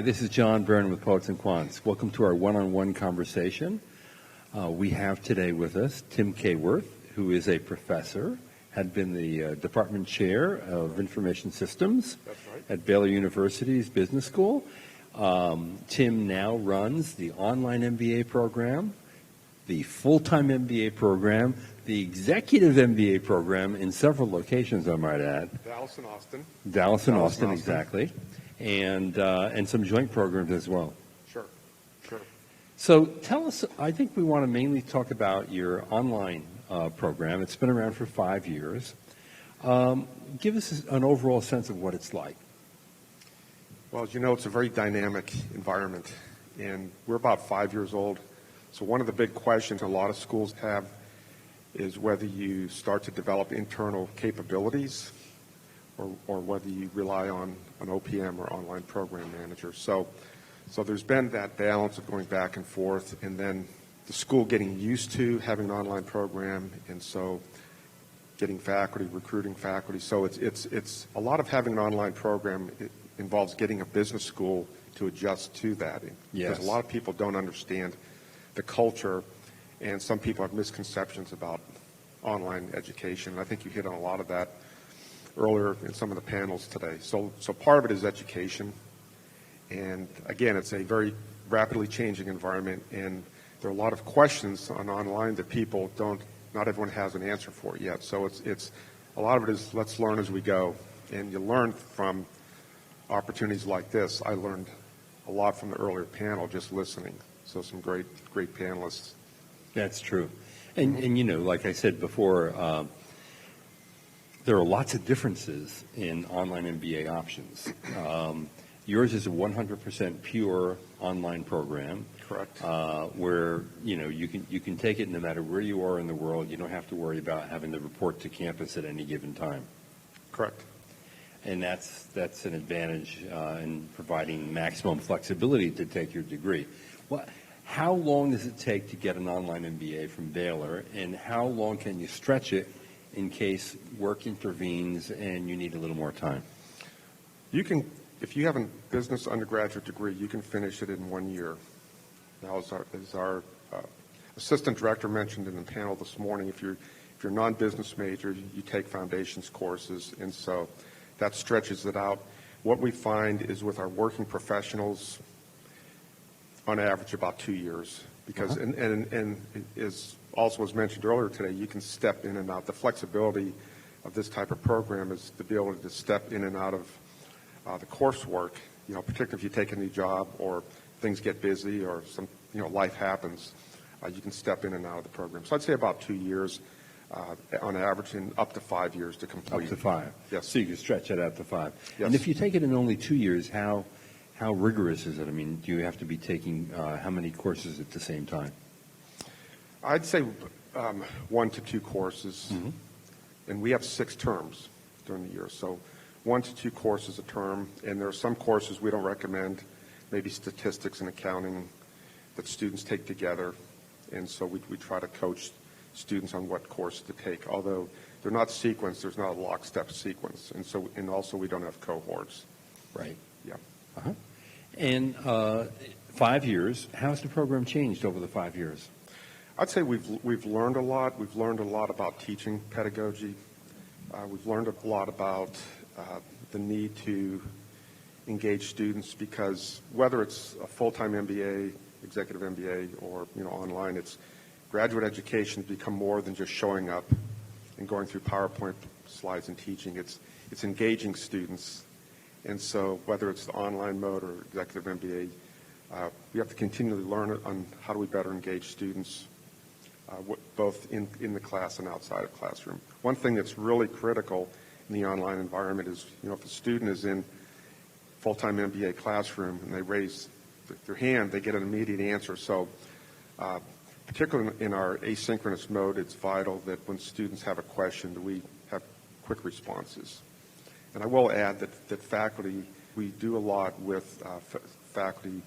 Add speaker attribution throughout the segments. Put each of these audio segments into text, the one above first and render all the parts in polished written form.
Speaker 1: this is John Byrne with Poets and Quants. Welcome to our one-on-one conversation. We have today with us Tim Kayworth, who is a professor, had been the department chair of information systems at Baylor University's business school. Tim now runs the online MBA program, the full-time MBA program, the executive MBA program in several locations, I might add.
Speaker 2: Dallas and Austin.
Speaker 1: Dallas and Austin, exactly. And some joint programs as well.
Speaker 2: Sure.
Speaker 1: So tell us, I think we want to mainly talk about your online program. It's been around for 5 years. Give us an overall sense of what it's like.
Speaker 2: Well, as you know, it's a very dynamic environment, and we're about 5 years old. So one of the big questions a lot of schools have is whether you start to develop internal capabilities or whether you rely on an OPM or online program manager. So there's been that balance of going back and forth, and then the school getting used to having an online program, and so getting faculty, recruiting faculty. So it's a lot of having an online program. It involves getting a business school to adjust to that.
Speaker 1: Yes.
Speaker 2: Because a lot of people don't understand the culture, and some people have misconceptions about online education. I think you hit on a lot of that earlier in some of the panels today. So part of it is education. And again, it's a very rapidly changing environment, and there are a lot of questions on online that people not everyone has an answer for yet. So it's a lot of it is let's learn as we go. And you learn from opportunities like this. I learned a lot from the earlier panel just listening. So some great panelists.
Speaker 1: That's true. And you know, like I said before, there are lots of differences in online MBA options. Yours is a 100% pure online program.
Speaker 2: Correct.
Speaker 1: Where you can take it no matter where you are in the world. You don't have to worry about having to report to campus at any given time.
Speaker 2: Correct.
Speaker 1: And that's an advantage in providing maximum flexibility to take your degree. How long does it take to get an online MBA from Baylor, and how long can you stretch it in case work intervenes and you need a little more time?
Speaker 2: You can, if you have a business undergraduate degree, you can finish it in 1 year. Now, as our assistant director mentioned in the panel this morning, if you're a non-business major, you take foundations courses, and so that stretches it out. What we find is with our working professionals, on average, about 2 years, because and as also was mentioned earlier today, you can step in and out. The flexibility of this type of program is to be able to step in and out of the coursework. Particularly if you take a new job or things get busy or some life happens, you can step in and out of the program. So I'd say about 2 years on average, and up to 5 years to complete.
Speaker 1: Up to 5.
Speaker 2: Yes.
Speaker 1: So you can stretch it out to 5.
Speaker 2: Yes.
Speaker 1: And if you take it in only 2 years, how rigorous is it? I mean, do you have to be taking how many courses at the same time?
Speaker 2: I'd say 1 to 2 courses, and we have 6 terms during the year. So 1 to 2 courses a term, and there are some courses we don't recommend, maybe statistics and accounting that students take together, and so we try to coach students on what course to take. Although they're not sequenced, there's not a lockstep sequence, and also we don't have cohorts.
Speaker 1: Right.
Speaker 2: Yeah.
Speaker 1: Uh-huh. And 5 years, how's the program changed over the 5 years?
Speaker 2: I'd say we've learned a lot. We've learned a lot about teaching pedagogy. We've learned a lot about the need to engage students, because whether it's a full-time MBA, executive MBA, or online, it's graduate education has become more than just showing up and going through PowerPoint slides and teaching. It's engaging students. And so whether it's the online mode or executive MBA, we have to continually learn on how do we better engage students, both in the class and outside of classroom. One thing that's really critical in the online environment is, if a student is in full-time MBA classroom and they raise their hand, they get an immediate answer. So particularly in our asynchronous mode, it's vital that when students have a question, that we have quick responses. And I will add that faculty, we do a lot with faculty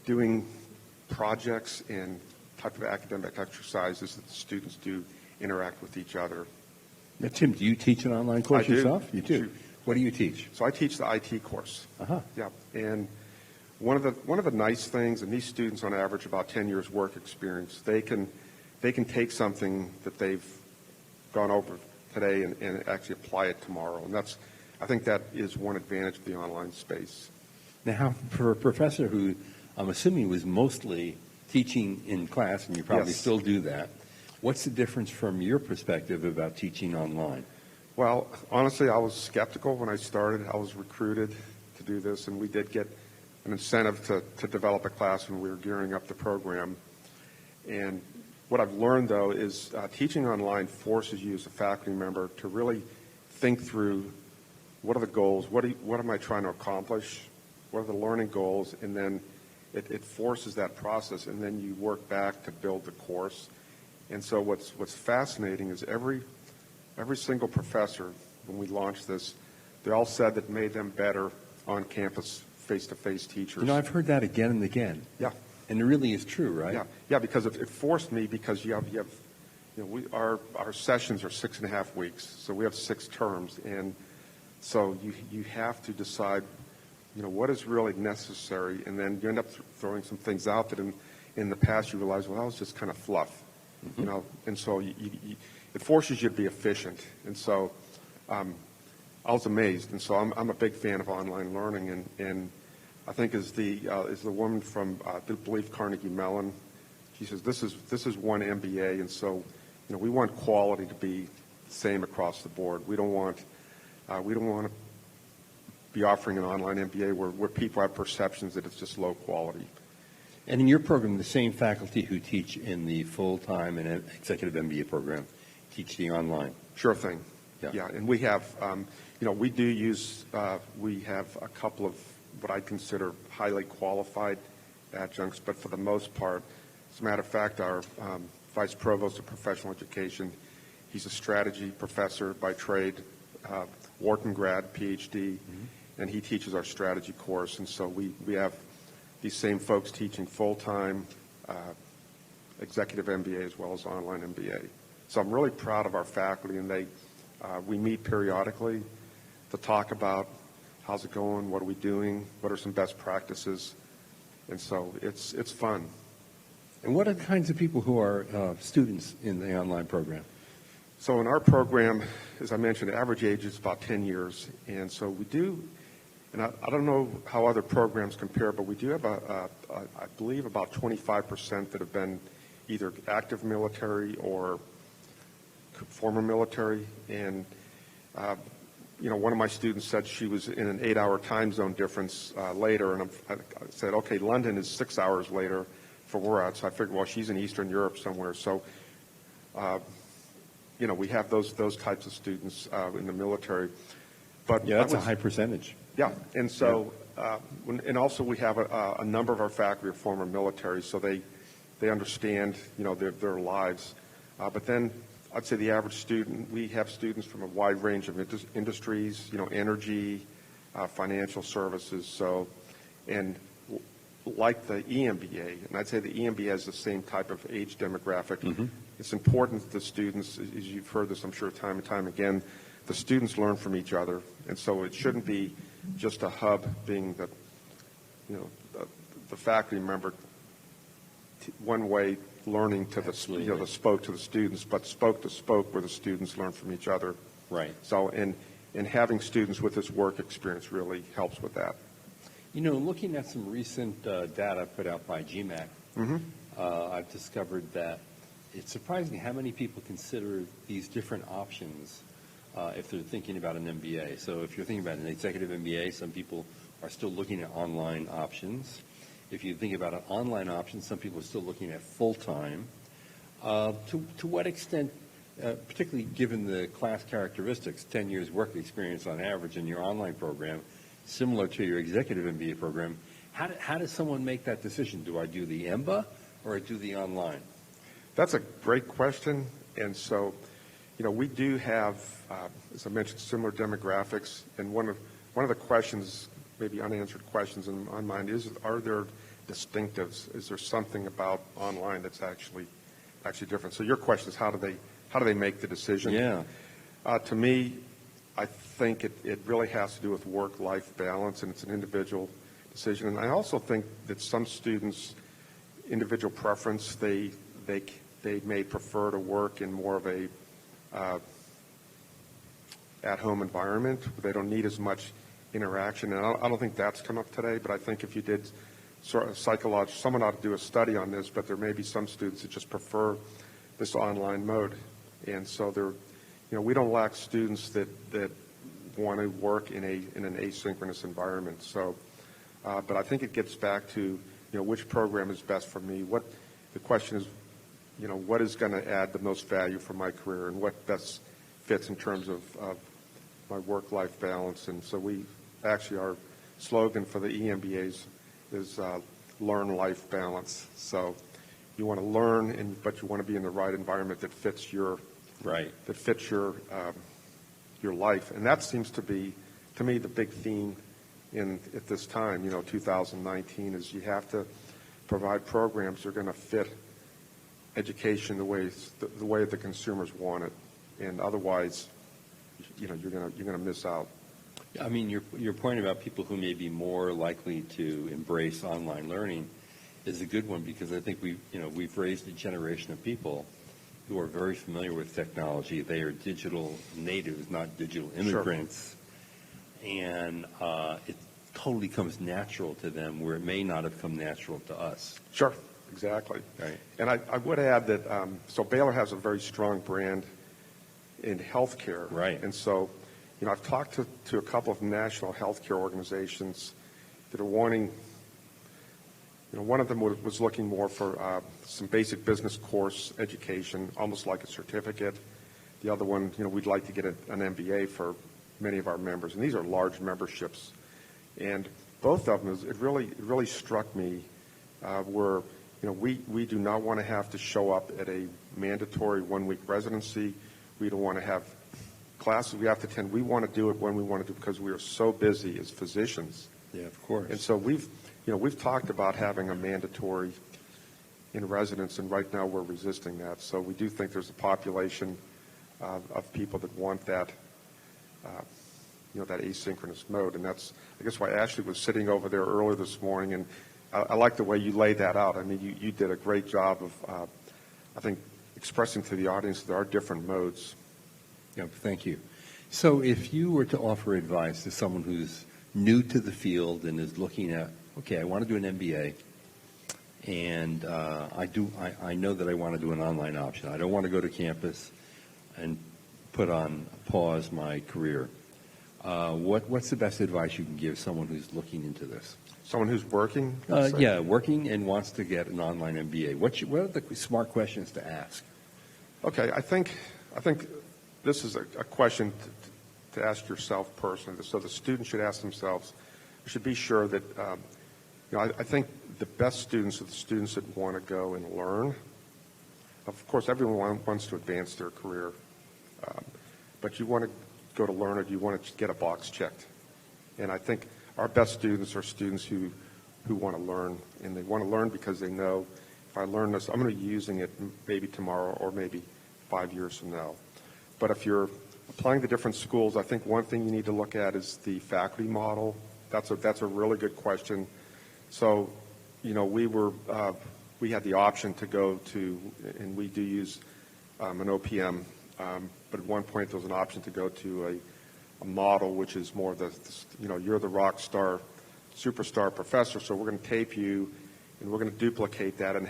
Speaker 2: doing projects and type of academic exercises that the students do interact with each other.
Speaker 1: Now, Tim, do you teach an online course yourself? You do. What do you teach?
Speaker 2: So I teach the IT course.
Speaker 1: Uh-huh.
Speaker 2: Yeah, and one of the nice things, and these students on average about 10 years work experience, they can take something that they've gone over today and actually apply it tomorrow. And I think that is one advantage of the online space.
Speaker 1: Now, for a professor who I'm assuming was mostly teaching in class, and you probably
Speaker 2: Yes.
Speaker 1: still do that, what's the difference from your perspective about teaching online?
Speaker 2: Well, honestly, I was skeptical when I started. I was recruited to do this, and we did get an incentive to develop a class when we were gearing up the program. And what I've learned, though, is teaching online forces you as a faculty member to really think through what are the goals, what am I trying to accomplish, what are the learning goals, and then it forces that process, and then you work back to build the course. And so what's fascinating is every single professor, when we launched this, they all said that made them better on campus face-to-face teachers.
Speaker 1: You know, I've heard that again and again.
Speaker 2: Yeah.
Speaker 1: And it really is true, right?
Speaker 2: Yeah, because it forced me, because our sessions are 6.5 weeks, so we have 6 terms, and so you have to decide, what is really necessary, and then you end up throwing some things out that in the past you realize, well, that was just kind of fluff, and so it forces you to be efficient, and so I was amazed, and so I'm a big fan of online learning, and I think is the woman from I believe Carnegie Mellon. She says this is one MBA, and so we want quality to be the same across the board. We don't want to be offering an online MBA where people have perceptions that it's just low quality.
Speaker 1: And in your program, the same faculty who teach in the full-time and executive MBA program teach the online.
Speaker 2: Sure thing.
Speaker 1: Yeah.
Speaker 2: And we have we do use we have a couple of what I consider highly qualified adjuncts, but for the most part, as a matter of fact, our Vice Provost of Professional Education, he's a strategy professor by trade, Wharton grad, PhD, and he teaches our strategy course. And so we have these same folks teaching full-time executive MBA as well as online MBA. So I'm really proud of our faculty, and we meet periodically to talk about how's it going, what are we doing, what are some best practices, and so it's fun.
Speaker 1: And what are the kinds of people who are students in the online program?
Speaker 2: So in our program, as I mentioned, the average age is about 10 years, and so we do, and I don't know how other programs compare, but we do have I believe about 25% that have been either active military or former military, and one of my students said she was in an 8-hour time zone difference later, and I said, okay, London is 6 hours later for where we're at, so I figured, well, she's in Eastern Europe somewhere, so we have those types of students in the military. But
Speaker 1: yeah, that's a high percentage.
Speaker 2: Yeah, and so and also we have a number of our faculty are former military, so they understand their lives. But then I'd say the average student, we have students from a wide range of industries, energy, financial services. So, and like the EMBA, and I'd say the EMBA has the same type of age demographic. It's important that the students, as you've heard this, I'm sure, time and time again, the students learn from each other, and so it shouldn't be just a hub being the faculty member one way learning to the spoke to the students, but spoke to spoke where the students learn from each other.
Speaker 1: Right.
Speaker 2: So and having students with this work experience really helps with that.
Speaker 1: Looking at some recent data put out by GMAC, I've discovered that it's surprising how many people consider these different options if they're thinking about an MBA. So if you're thinking about an executive MBA, some people are still looking at online options. If you think about an online option, some people are still looking at full-time. To what extent, particularly given the class characteristics, 10 years work experience on average in your online program, similar to your executive MBA program, how does someone make that decision? Do I do the EMBA or do the online?
Speaker 2: That's a great question. And so, we do have, as I mentioned, similar demographics. And one of the questions, maybe unanswered questions in my mind, is: are there distinctives? Is there something about online that's actually different? So your question is, how do they make the decision?
Speaker 1: Yeah.
Speaker 2: To me, I think it really has to do with work-life balance, and it's an individual decision. And I also think that some students, individual preference, they may prefer to work in more of a at-home environment. They don't need as much interaction. And I don't think that's come up today, but I think if you did sort of someone ought to do a study on this, but there may be some students that just prefer this online mode. And so we don't lack students that want to work in an asynchronous environment. So, but I think it gets back to, which program is best for me. The question is, what is going to add the most value for my career and what best fits in terms of my work-life balance. And so our slogan for the EMBAs is learn-life balance. So you want to learn, but you want to be in the right environment that fits your life. And that seems to be, to me, the big theme at this time, 2019, is you have to provide programs that are going to fit education the way the consumers want it, and otherwise, you're going to miss out.
Speaker 1: I mean, your point about people who may be more likely to embrace online learning is a good one, because I think we've raised a generation of people who are very familiar with technology. They are digital natives, not digital immigrants, sure. And it totally comes natural to them where it may not have come natural to us.
Speaker 2: Sure, exactly.
Speaker 1: Right.
Speaker 2: And I would add that so Baylor has a very strong brand in healthcare.
Speaker 1: Right.
Speaker 2: And so, I've talked to a couple of national healthcare organizations that are wanting. One of them was looking more for some basic business course education, almost like a certificate. The other one, we'd like to get an MBA for many of our members, and these are large memberships. And both of them, it really struck me where we do not want to have to show up at a mandatory 1-week residency. We don't want to have classes we have to attend. We want to do it when we want to do it because we are so busy as physicians.
Speaker 1: Yeah, of course.
Speaker 2: And so we've talked about having a mandatory in residence, and right now we're resisting that. So we do think there's a population of people that want that, that asynchronous mode, and that's, I guess, why Ashley was sitting over there earlier this morning, and I like the way you laid that out. I mean, you did a great job of, I think, expressing to the audience there are different modes.
Speaker 1: Yeah, thank you. So if you were to offer advice to someone who's new to the field and is looking at, okay, I want to do an MBA, and I know that I want to do an online option. I don't want to go to campus and put on pause my career. What's the best advice you can give someone who's looking into this?
Speaker 2: Someone who's working?
Speaker 1: Working and wants to get an online MBA. What are the smart questions to ask? Okay,
Speaker 2: I think this is a question to ask yourself personally. So the student should ask themselves, should be sure that, I think the best students are the students that want to go and learn. Of course, everyone wants to advance their career, but you want to go to learn, or do you want to get a box checked? And I think our best students are students who want to learn, and they want to learn because they know, if I learn this, I'm going to be using it maybe tomorrow or maybe 5 years from now. But if you're applying to different schools, I think one thing you need to look at is the faculty model. That's a really good question. So, we had the option to go to, and we do use an OPM, but at one point there was an option to go to a model which is more you're the rock star, superstar professor, so we're going to tape you, and we're going to duplicate that and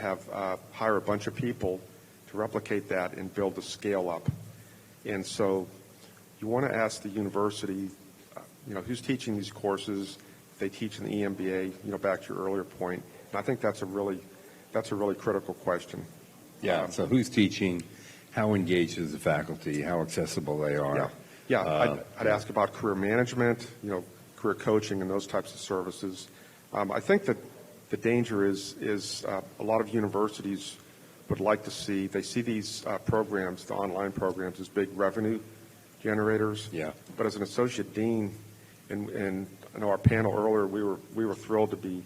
Speaker 2: hire a bunch of people to replicate that and build the scale up. And so you want to ask the university, who's teaching these courses. If they teach in the EMBA, back to your earlier point. And I think that's a really critical question.
Speaker 1: Yeah. So who's teaching? How engaged is the faculty? How accessible they are?
Speaker 2: Yeah. I'd ask about career management, career coaching, and those types of services. I think that the danger is a lot of universities would like to see. They see these programs, the online programs, as big revenue generators.
Speaker 1: Yeah.
Speaker 2: But as an associate dean, and I know our panel earlier, we were thrilled to be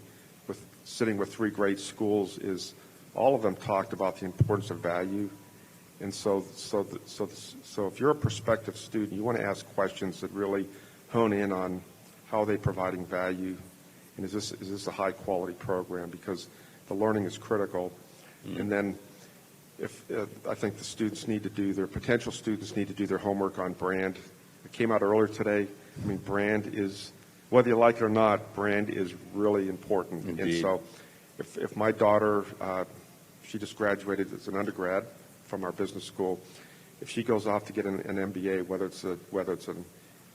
Speaker 2: sitting with 3 great schools. Is all of them talked about the importance of value, and so if you're a prospective student, you want to ask questions that really hone in on how they're providing value, And is this a high-quality program? Because the learning is critical. And then I think the students need to potential students need to do their homework on brand. It came out earlier today. I mean, brand is, whether you like it or not, brand is really important.
Speaker 1: Indeed.
Speaker 2: And so if my daughter, she just graduated as an undergrad from our business school, if she goes off to get an MBA, whether it's an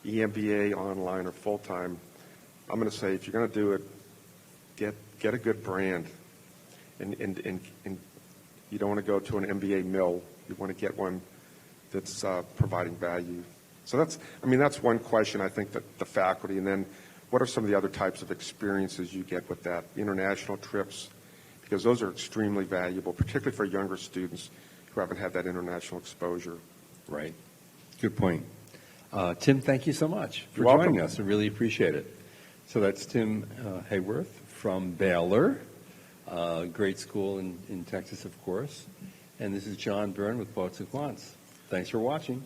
Speaker 2: EMBA online or full-time, I'm going to say, if you're going to do it, get a good brand. And you don't want to go to an MBA mill. You want to get one that's providing value. So that's one question I think that the faculty, and then what are some of the other types of experiences you get with that? International trips, because those are extremely valuable, particularly for younger students who haven't had that international exposure.
Speaker 1: Right. Good point. Tim, thank you so much for
Speaker 2: You're welcome.
Speaker 1: joining us. I really appreciate it. So that's Tim Kayworth from Baylor, great school in Texas, of course. And this is John Byrne with Poets and Quants. Thanks for watching.